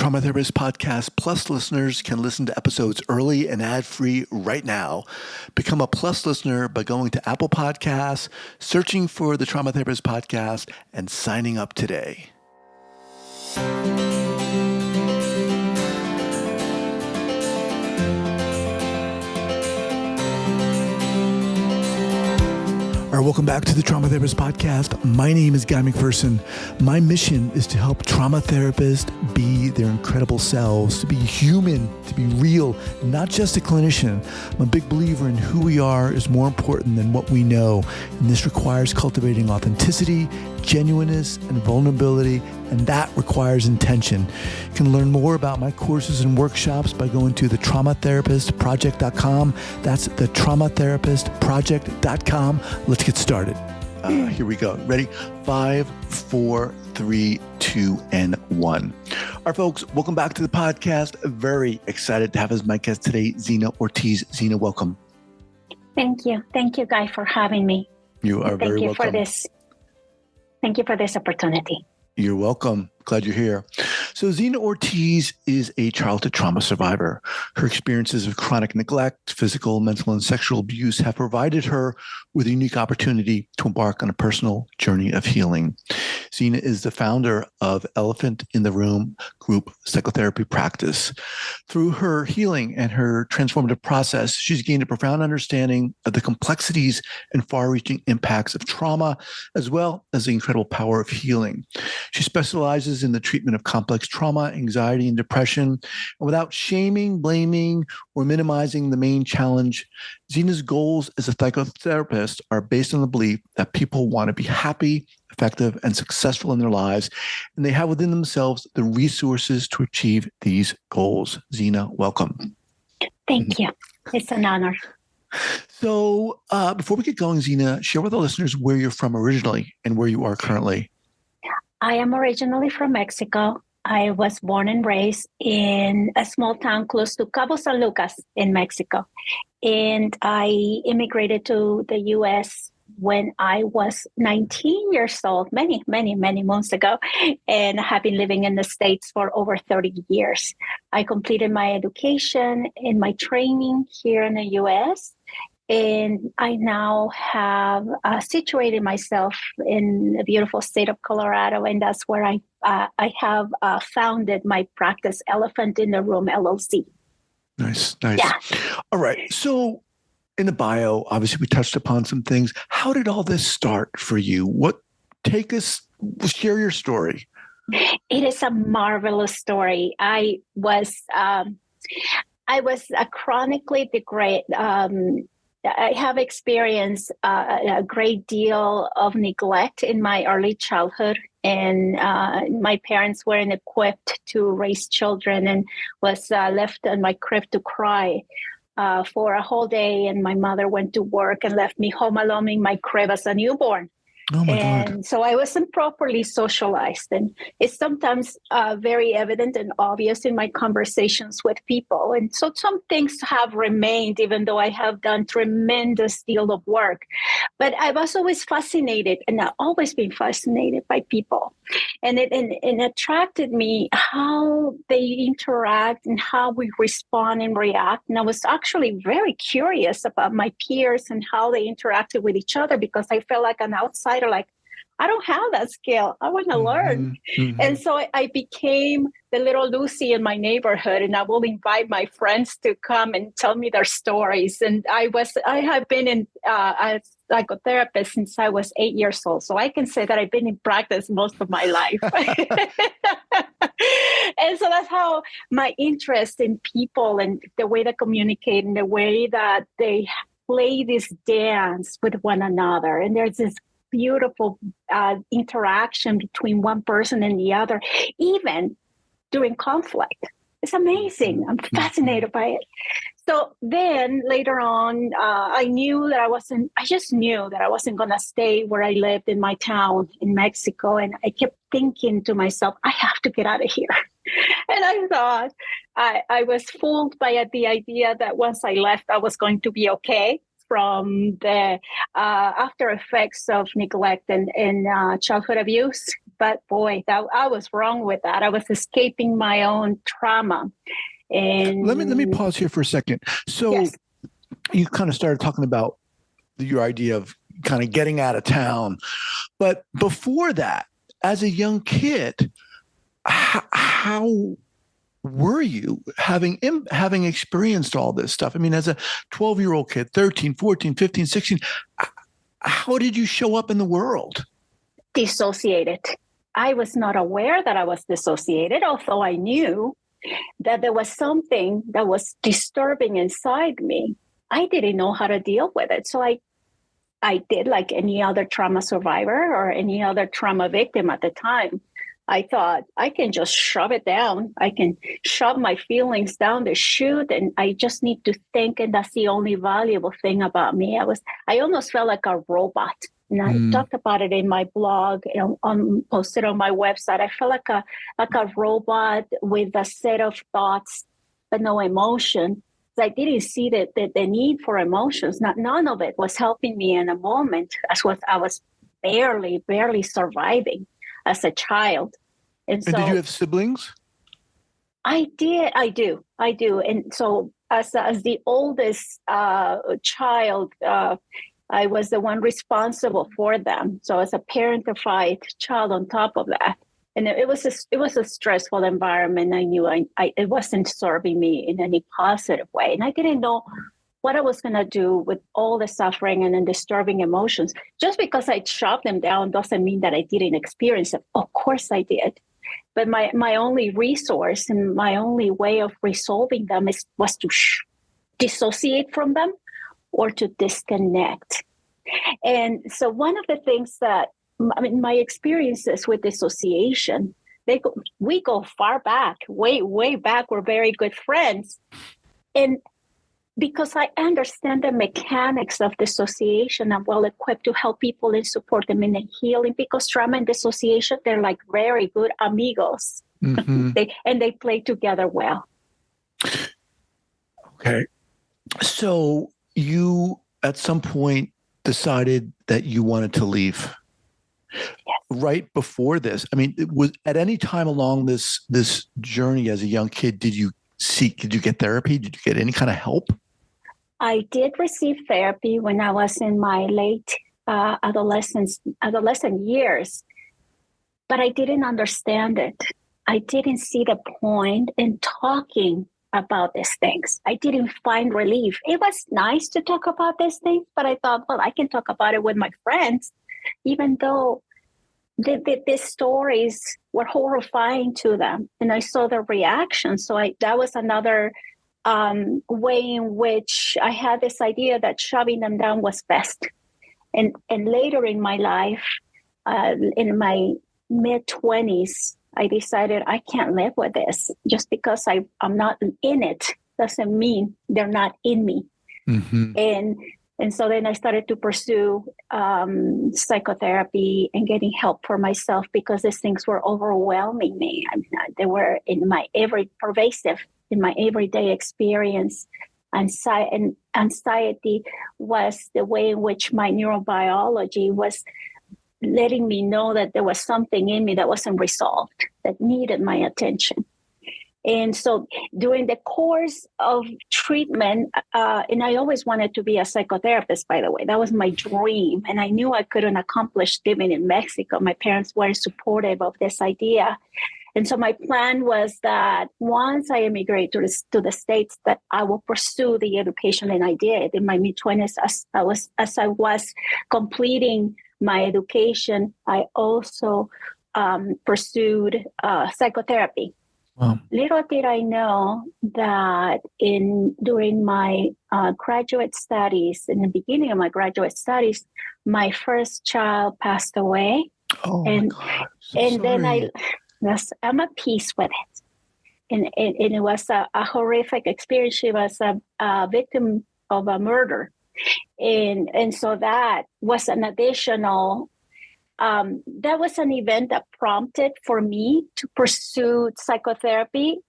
Trauma Therapist Podcast Plus listeners can listen to episodes early and ad-free right now. Become a Plus listener by going to Apple Podcasts, searching for the Trauma Therapist Podcast, and signing up today. All right, welcome back to the Trauma Therapist Podcast. My name is Guy McPherson. My mission is to help trauma therapists be their incredible selves, to be human, to be real, not just a clinician. I'm a big believer in who we are is more important than what we know. And this requires cultivating authenticity, genuineness, and vulnerability, and that requires intention. You can learn more about my courses and workshops by going to thetraumatherapistproject.com. That's thetraumatherapistproject.com. Let's get started. Here we go. Ready? 5, 4, 3, 2, and 1. All right, folks, welcome back to the podcast. Very excited to have as my guest today, Zina Ortiz. Zina, welcome. Thank you. Thank you, Guy, for having me. You are very welcome. Thank you for this opportunity. You're welcome. Glad you're here. So Zina Ortiz is a childhood trauma survivor. Her experiences of chronic neglect, physical, mental, and sexual abuse have provided her with a unique opportunity to embark on a personal journey of healing. Zina is the founder of Elephant in the Room group psychotherapy practice. Through her healing and her transformative process, she's gained a profound understanding of the complexities and far-reaching impacts of trauma, as well as the incredible power of healing. She specializes in the treatment of complex trauma, anxiety, and depression. And without shaming, blaming, or minimizing the main challenge, Zina's goals as a psychotherapist are based on the belief that people want to be happy, effective, and successful in their lives, and they have within themselves the resources to achieve these goals. Zina, welcome. Thank you. It's an honor. So before we get going, Zina, share with the listeners where you're from originally and where you are currently. I am originally from Mexico. I was born and raised in a small town close to Cabo San Lucas in Mexico. And I immigrated to the U.S. when I was 19 years old, many months ago, and I have been living in the States for over 30 years. I completed my education and my training here in the U.S., and I now have situated myself in the beautiful state of Colorado, and that's where I have founded my practice, Elephant in the Room, LLC. Nice. Yeah. All right. So in the bio, obviously we touched upon some things. How did all this start for you? Share your story. It is a marvelous story. I was a chronically degraded. I have experienced a great deal of neglect in my early childhood, and my parents weren't equipped to raise children, and was left in my crib to cry for a whole day. And my mother went to work and left me home alone in my crib as a newborn. Oh my God. And so I wasn't properly socialized. And it's sometimes very evident and obvious in my conversations with people. And so some things have remained, even though I have done tremendous deal of work. But I was always fascinated, and I've always been fascinated by people. And it attracted me how they interact and how we respond and react. And I was actually very curious about my peers and how they interacted with each other, because I felt like an outsider. Like, I don't have that skill. I want to learn. Mm-hmm. And so I became the little Lucy in my neighborhood, and I will invite my friends to come and tell me their stories. And I have been in a psychotherapist since I was 8 years old. So I can say that I've been in practice most of my life. And so that's how my interest in people and the way they communicate and the way that they play this dance with one another. And there's this beautiful interaction between one person and the other, even during conflict. It's amazing. I'm fascinated by it. So then later on, I just knew that I wasn't going to stay where I lived in my town in Mexico. And I kept thinking to myself, I have to get out of here. And I thought I was fooled by the idea that once I left, I was going to be okay from the after effects of neglect and childhood abuse. but boy, that I was wrong with that. I was escaping my own trauma. And let me pause here for a second. So yes. you kind of started talking about your idea of kind of getting out of town, but before that, as a young kid, how were you having experienced all this stuff? I mean, as a 12-year-old kid, 13, 14, 15, 16, how did you show up in the world? Dissociated. I was not aware that I was dissociated, although I knew that there was something that was disturbing inside me. I didn't know how to deal with it. So I did like any other trauma survivor or any other trauma victim at the time. I thought I can just shove it down. I can shove my feelings down the chute, and I just need to think. And that's the only valuable thing about me. I almost felt like a robot. And I talked about it in my blog, posted on my website. I felt like a robot with a set of thoughts, but no emotion. I didn't see the need for emotions. None of it was helping me in a moment. I was barely surviving as a child. And did you have siblings? I did. I do. And so as the oldest child, I was the one responsible for them. So as a parentified child on top of that. And it was a stressful environment. I knew it wasn't serving me in any positive way. And I didn't know what I was going to do with all the suffering and the disturbing emotions. Just because I shoved them down doesn't mean that I didn't experience it. Of course I did. But my only resource and my only way of resolving them was to dissociate from them or to disconnect. And so one of the things that, my experiences with dissociation, we go far back, way back. We're very good friends. And because I understand the mechanics of dissociation, I'm well equipped to help people and support them in the healing, because trauma and dissociation, they're like very good amigos. Mm-hmm. they play together well. Okay. So you, at some point, decided that you wanted to leave. Yes. Right before this. I mean, was at any time along this journey as a young kid, did you get therapy? Did you get any kind of help? I did receive therapy when I was in my late adolescent years, but I didn't understand it. I didn't see the point in talking about these things. I didn't find relief. It was nice to talk about these things, but I thought, well, I can talk about it with my friends, even though the stories were horrifying to them, and I saw their reaction. So that was another way in which I had this idea that shoving them down was best. And later in my life, in my mid-20s, I decided I can't live with this. Just because I'm not in it doesn't mean they're not in me. Mm-hmm. And so then I started to pursue psychotherapy and getting help for myself, because these things were overwhelming me. I mean, they were pervasive in my everyday experience. Anxiety was the way in which my neurobiology was letting me know that there was something in me that wasn't resolved, that needed my attention. And so during the course of treatment, and I always wanted to be a psychotherapist, by the way, that was my dream. And I knew I couldn't accomplish living in Mexico. My parents weren't supportive of this idea. And so my plan was that once I immigrate to the States, that I will pursue the education. And I did in my mid-20s. As I was completing my education, I also pursued psychotherapy. Wow. Little did I know that during my graduate studies, in the beginning of my graduate studies, my first child passed away. Oh, and my God. And then I'm at peace with it. And it was a horrific experience. She was a victim of a murder. And so that was an additional, that was an event that prompted for me to pursue psychotherapy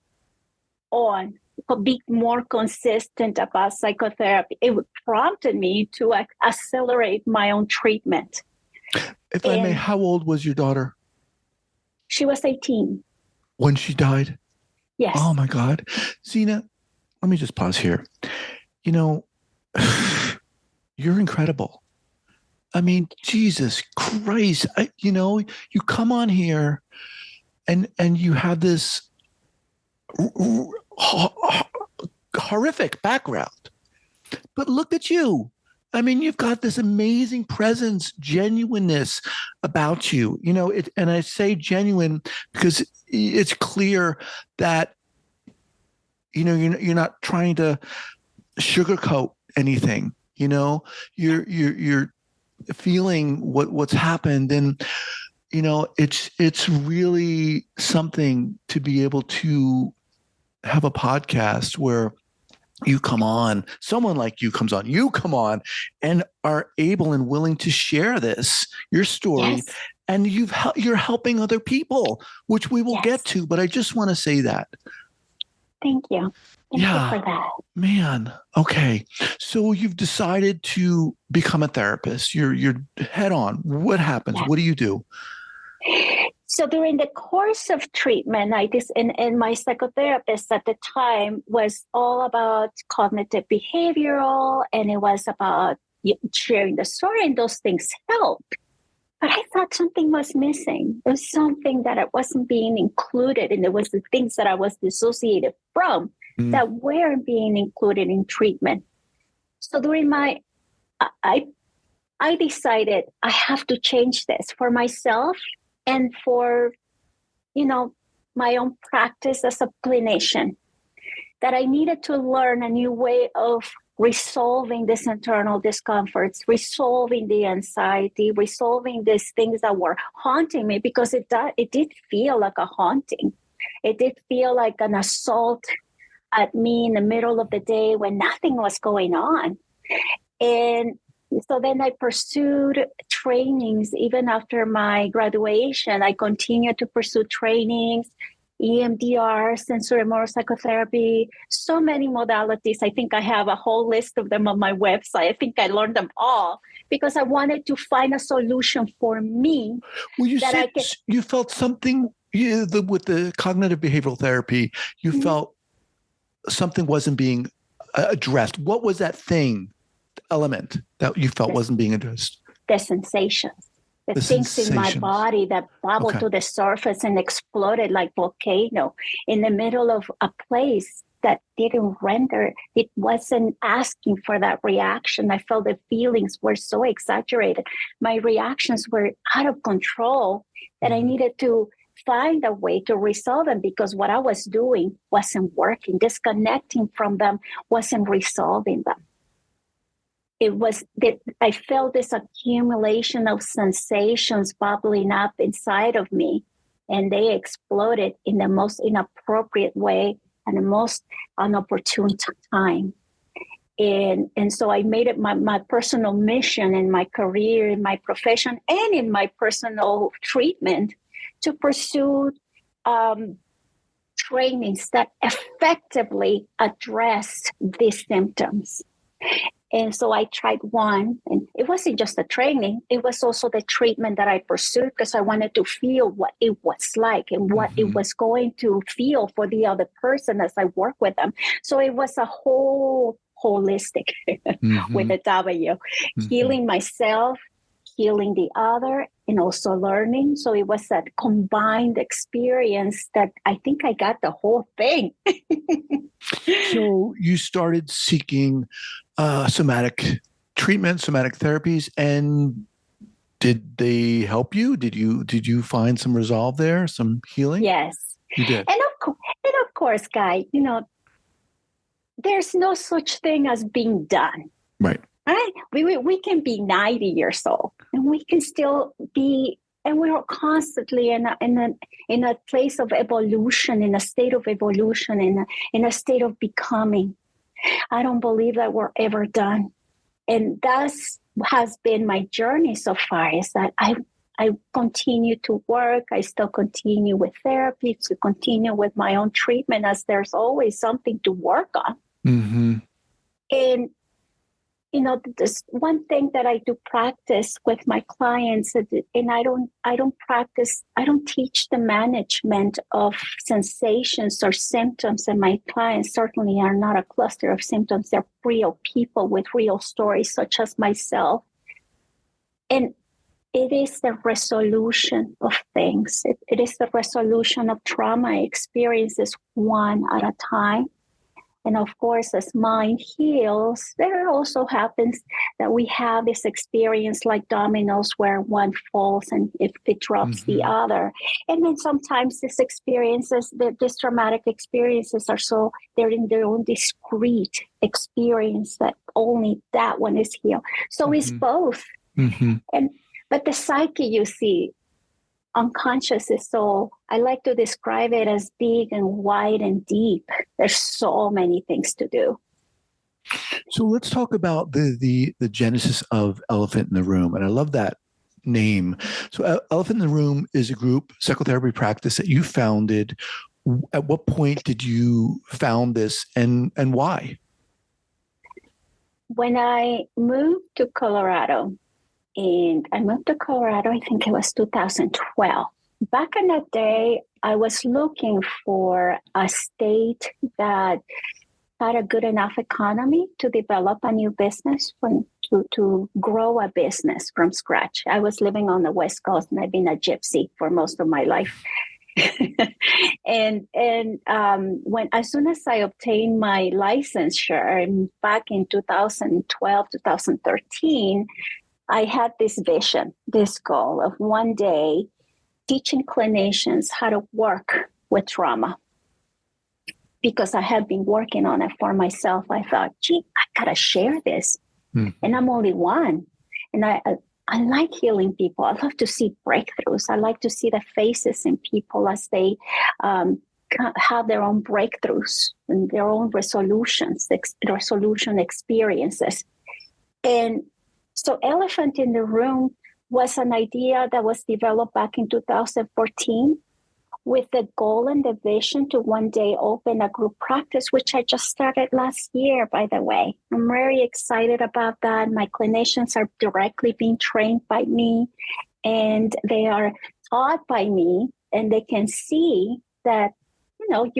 be more consistent about psychotherapy. It prompted me to accelerate my own treatment. If I may, how old was your daughter? She was 18. When she died? Yes. Oh my God. Zina, let me just pause here. You know, you're incredible. I mean, Jesus Christ, you come on here and you have this horrific background, but look at you. I mean, you've got this amazing presence, genuineness about you, and I say genuine because it's clear that, you're not trying to sugarcoat anything, you're feeling what's happened. And, it's really something to be able to have a podcast where someone like you comes on, and are able and willing to share your story. Yes. And you're helping other people, which we will get to, but I just want to say that. Thank you. Thank you for that. Man. Okay. So you've decided to become a therapist. You're head on. What happens? What do you do? So during the course of treatment, and my psychotherapist at the time was all about cognitive behavioral, and it was about sharing the story, and those things helped. But I thought something was missing. There was something that I wasn't being included, and it was the things that I was dissociated from that weren't being included in treatment. So during I decided I have to change this for myself and for, my own practice as a clinician, that I needed to learn a new way of resolving these internal discomforts, resolving the anxiety, resolving these things that were haunting me, because it did feel like a haunting. It did feel like an assault at me in the middle of the day when nothing was going on. And so then I pursued trainings. Even after my graduation, I continued to pursue trainings, EMDR, sensory-motor psychotherapy, so many modalities. I think I have a whole list of them on my website. I think I learned them all because I wanted to find a solution for me. Well, you said you felt something with the cognitive behavioral therapy, you felt something wasn't being addressed. What was that element that you felt wasn't being addressed? The sensations, the things in my body that bubbled to the surface and exploded like volcano in the middle of a place that didn't render. It wasn't asking for that reaction. I felt the feelings were so exaggerated. My reactions were out of control that I needed to find a way to resolve them, because what I was doing wasn't working. Disconnecting from them wasn't resolving them. It was that I felt this accumulation of sensations bubbling up inside of me, and they exploded in the most inappropriate way and the most unopportune time. And so I made it my personal mission in my career, in my profession, and in my personal treatment to pursue trainings that effectively addressed these symptoms. And so I tried one, and it wasn't just the training, it was also the treatment that I pursued, because I wanted to feel what it was like and what it was going to feel for the other person as I work with them. So it was a holistic with a W, healing myself, healing the other, and also learning. So it was that combined experience that I think I got the whole thing. So you started seeking somatic treatment, somatic therapies, and did they help you? Did you find some resolve there, some healing? Yes, you did. And of course, Guy, there's no such thing as being done. Right. Right? We can be 90 years old, and we can still be, and we're constantly in a place of evolution, in a state of evolution, in a state of becoming. I don't believe that we're ever done. And that's has been my journey so far, is that I continue to work. I still continue with therapy, to continue with my own treatment, as there's always something to work on. Mm-hmm. And this one thing that I do practice with my clients, and I don't teach the management of sensations or symptoms, and my clients certainly are not a cluster of symptoms. They're real people with real stories, such as myself. And it is the resolution of things. It is the resolution of trauma experiences one at a time. And of course, as mind heals, there also happens that we have this experience like dominoes where one falls and it drops the other. And then sometimes these traumatic experiences they're in their own discrete experience that only that one is healed. So it's both. But the psyche, you see, unconscious is I like to describe it as big and wide and deep. There's so many things to do. So let's talk about the genesis of Elephant in the Room. And I love that name. So Elephant in the Room is a group psychotherapy practice that you founded. At what point did you found this and why? When I moved to Colorado, I think it was 2012. Back in that day, I was looking for a state that had a good enough economy to develop a new business, to grow a business from scratch. I was living on the West Coast, and I've been a gypsy for most of my life. and when as soon as I obtained my licensure back in 2012, 2013, I had this vision, this goal of one day teaching clinicians how to work with trauma. Because I had been working on it for myself, I thought, I gotta share this. And I'm only one. And I like healing people. I love to see breakthroughs. I like to see the faces in people as they have their own breakthroughs and their own resolution experiences. And so Elephant in the Room was an idea that was developed back in 2014 with the goal and the vision to one day open a group practice, which I just started last year, by the way. I'm very excited about that. My clinicians are directly being trained by me, and they are taught by me, and they can see that, one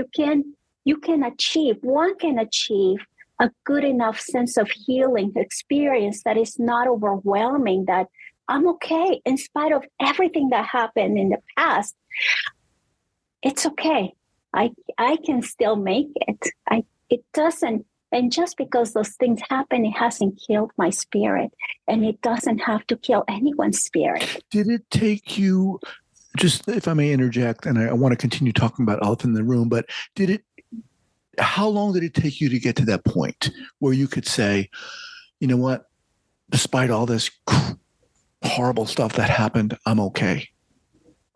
can achieve a good enough sense of healing experience that is not overwhelming, that I'm okay in spite of everything that happened in the past. It's okay. I can still make it. It doesn't, and just because those things happen, it hasn't killed my spirit, and it doesn't have to kill anyone's spirit. Did it take you, just if I may interject, and I want to continue talking about Elephant in the Room, but how long did it take you to get to that point where you could say, you know what, despite all this horrible stuff that happened, I'm okay.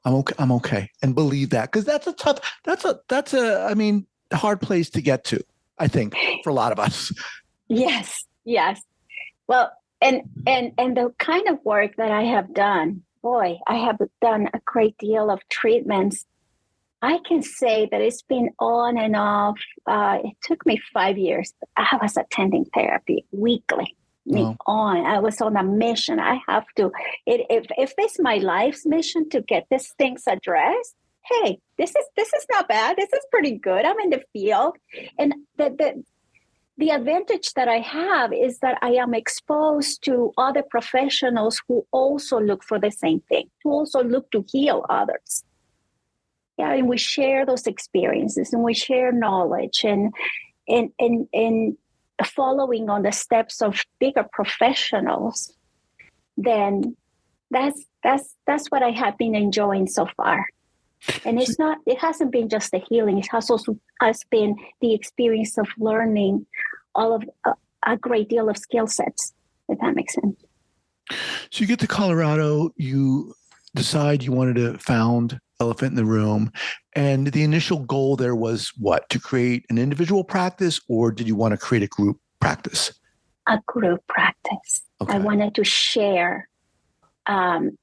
I'm okay. And believe that. Because that's a hard place to get to, I think, for a lot of us. Yes. Well, and the kind of work that I have done, I have done a great deal of treatments. I can say that it's been on and off. It took me 5 years. I was attending therapy weekly. I was on a mission. I have to, if this is my life's mission to get these things addressed, hey, this is not bad. This is pretty good. I'm in the field. And the advantage that I have is that I am exposed to other professionals who also look for the same thing, who also look to heal others. Yeah, and we share those experiences, and we share knowledge, and following on the steps of bigger professionals. Then that's what I have been enjoying so far. And it hasn't been just the healing. It has been the experience of learning all of a great deal of skill sets, if that makes sense. So you get to Colorado, you decide you wanted to found Elephant in the Room. And the initial goal there was what? To create an individual practice, or did you want to create a group practice? A group practice. Okay. I wanted to share, and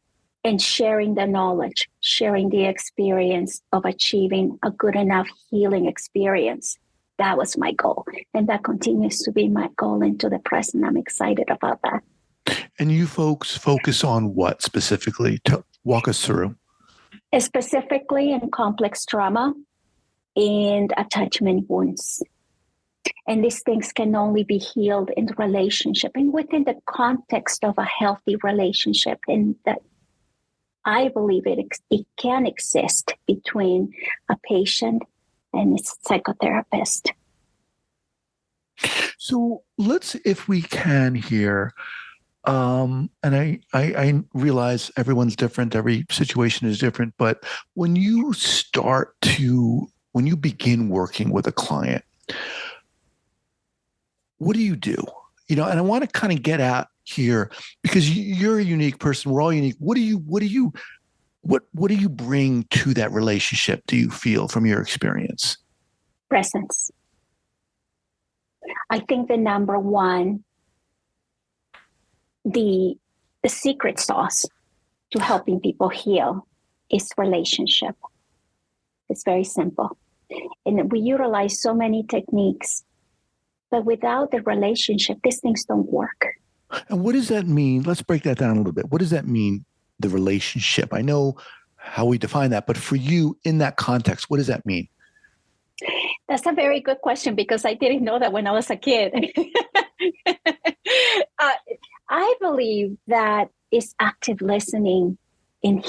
sharing the knowledge, sharing the experience of achieving a good enough healing experience That was my goal. And that continues to be my goal into the present. I'm excited about that. And you folks focus on what specifically? To walk us through. Specifically in complex trauma and attachment wounds. And these things can only be healed in relationship and within the context of a healthy relationship. And that I believe it can exist between a patient and its psychotherapist. So let's, if we can here, and I realize everyone's different, every situation is different, but when you begin working with a client, what do you do? And I want to kind of get at here because you're a unique person. We're all unique. What do you bring to that relationship? Do you feel from your experience? Presence. I think the number one, the secret sauce to helping people heal is relationship. It's very simple. And we utilize so many techniques, but without the relationship, these things don't work. And what does that mean? Let's break that down a little bit. What does that mean, the relationship? I know how we define that, but for you in that context, what does that mean? That's a very good question because I didn't know that when I was a kid. I believe that it's active listening and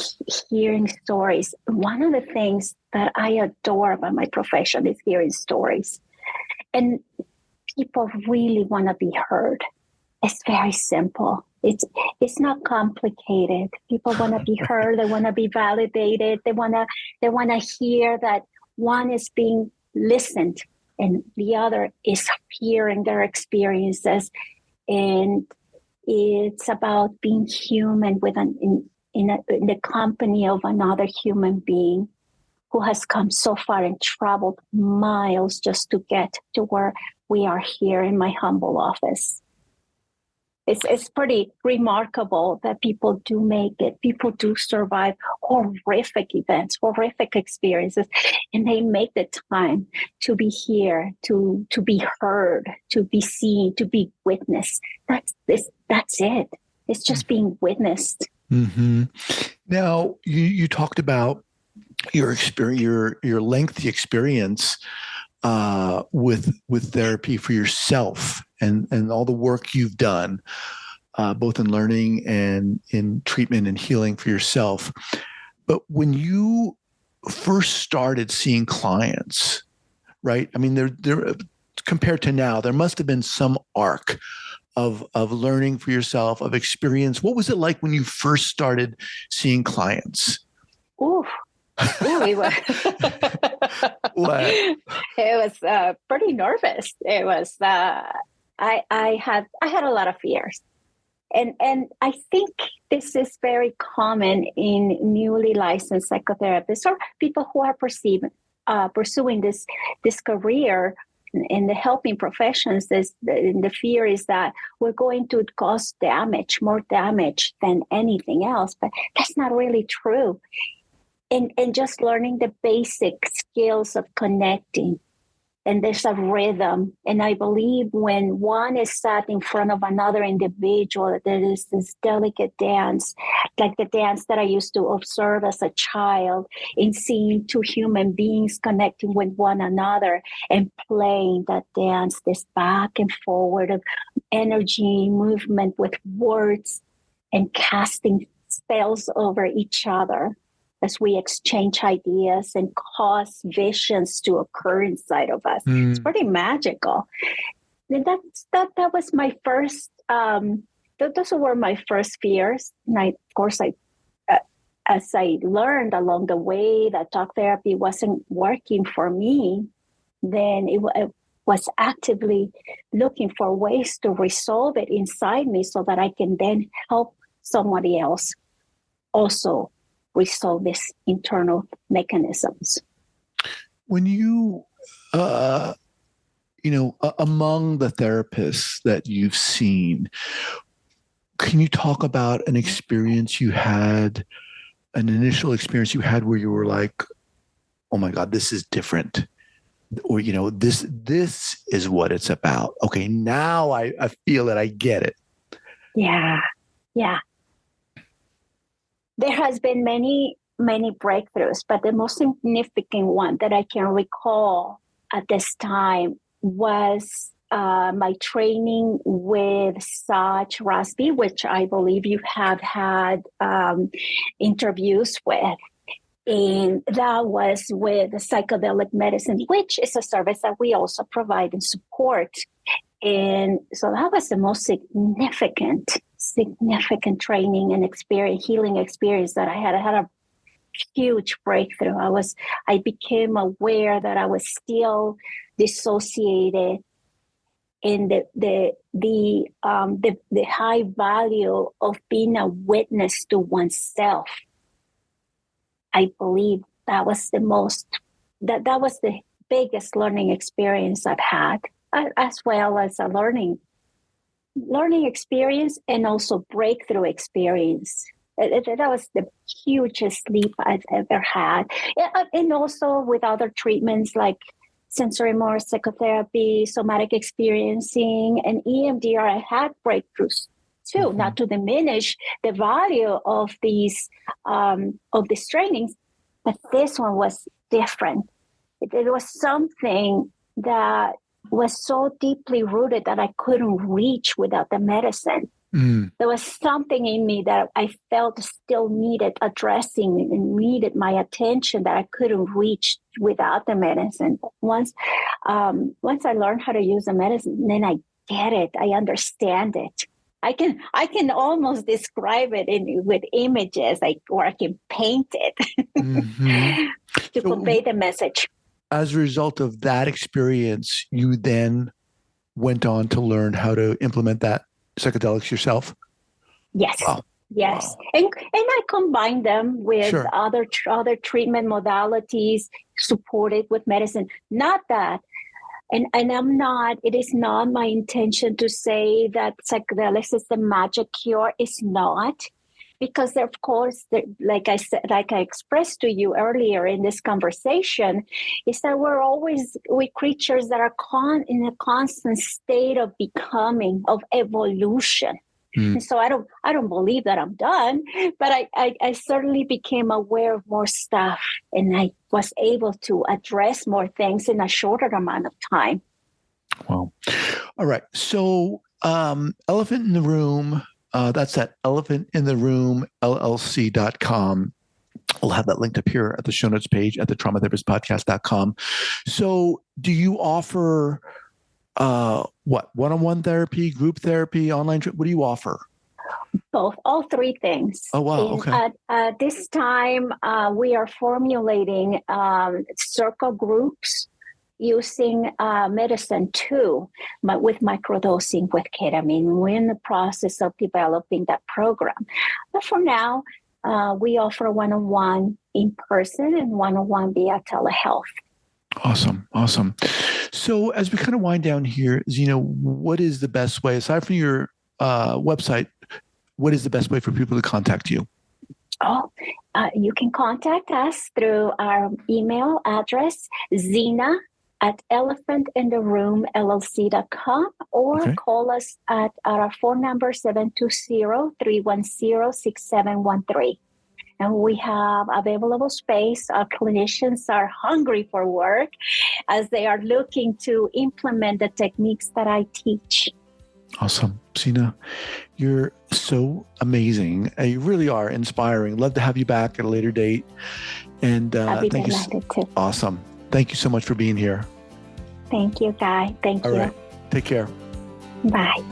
hearing stories. One of the things that I adore about my profession is hearing stories. And people really want to be heard. It's very simple. It's not complicated. People want to be heard. They want to be validated. They want to hear that one is being listened and the other is hearing their experiences. And it's about being human in the company of another human being who has come so far and traveled miles just to get to where we are here in my humble office. It's pretty remarkable that people do make it. People do survive horrific events, horrific experiences, and they make the time to be here, to be heard, to be seen, to be witnessed. That's it. It's just being witnessed. Mm-hmm. Now, you talked about your experience, your lengthy experience with therapy for yourself and all the work you've done, both in learning and in treatment and healing for yourself. But when you first started seeing clients, right? I mean, there compared to now, there must have been some arc of learning for yourself, of experience. What was it like when you first started seeing clients? Ooh, it was pretty nervous. It was I had a lot of fears, and I think this is very common in newly licensed psychotherapists or people who are pursuing this career in the helping professions. The fear is that we're going to cause more damage than anything else, but that's not really true. And just learning the basic skills of connecting. And there's a rhythm. And I believe when one is sat in front of another individual, there is this delicate dance, like the dance that I used to observe as a child in seeing two human beings connecting with one another and playing that dance, this back and forward of energy, movement with words and casting spells over each other as we exchange ideas and cause visions to occur inside of us. It's pretty magical. And that was my first, those were my first fears. And of course, as I learned along the way that talk therapy wasn't working for me, then it was actively looking for ways to resolve it inside me so that I can then help somebody else also resolve these internal mechanisms. When you, among the therapists that you've seen, can you talk about an experience you had, an initial experience you had where you were like, oh my God, this is different? or, this is what it's about. Okay, now I feel it. I get it. Yeah. Yeah. There has been many breakthroughs, but the most significant one that I can recall at this time was my training with Saj Rasby, which I believe you have had interviews with. And that was with psychedelic medicine, which is a service that we also provide and support. And so that was the most significant training and healing experience that I had. I had a huge breakthrough. I became aware that I was still dissociated, and the high value of being a witness to oneself. I believe that was the biggest learning experience I've had, as well as a learning experience and also breakthrough experience. That was the hugest leap I've ever had. And also with other treatments like sensory motor psychotherapy, somatic experiencing, and EMDR, I had breakthroughs too. Mm-hmm. Not to diminish the value of these trainings, but this one was different. It was something that was so deeply rooted that I couldn't reach without the medicine. Mm. There was something in me that I felt still needed addressing and needed my attention that I couldn't reach without the medicine. Once I learned how to use the medicine, then I get it. I understand it. I can almost describe it with images, or I can paint it mm-hmm. to convey the message. As a result of that experience, you then went on to learn how to implement that psychedelics yourself? Yes. Wow. Yes. Wow. And I combined them with other treatment modalities supported with medicine. Not that, and it is not my intention to say that psychedelics is the magic cure. It's not. Because of course, like I expressed to you earlier in this conversation, is that we're creatures that are in a constant state of becoming, of evolution. Mm. And so I don't believe that I'm done, but I certainly became aware of more stuff, and I was able to address more things in a shorter amount of time. Wow. All right. So, elephant in the room. That's at elephantintheroommllc.com. We'll have that linked up here at the show notes page at the traumatherapistpodcast.com. So do you offer one-on-one therapy, group therapy, online? What do you offer? Both, all three things. Oh, wow. Okay. At this time, we are formulating circle groups using medicine too, but with microdosing with ketamine. We're in the process of developing that program. But for now, we offer one-on-one in person and one-on-one via telehealth. Awesome. So as we kind of wind down here, Zina, what is the best way, aside from your website, what is the best way for people to contact you? You can contact us through our email address, zina@elephantintheroommllc.com, or call us at our phone number 720-310-6713. And we have available space. Our clinicians are hungry for work as they are looking to implement the techniques that I teach. Awesome. Zina, you're so amazing. You really are inspiring. Love to have you back at a later date. And I'll be delighted too. Awesome. Thank you so much for being here. Thank you, Guy. Thank you. All right. Take care. Bye.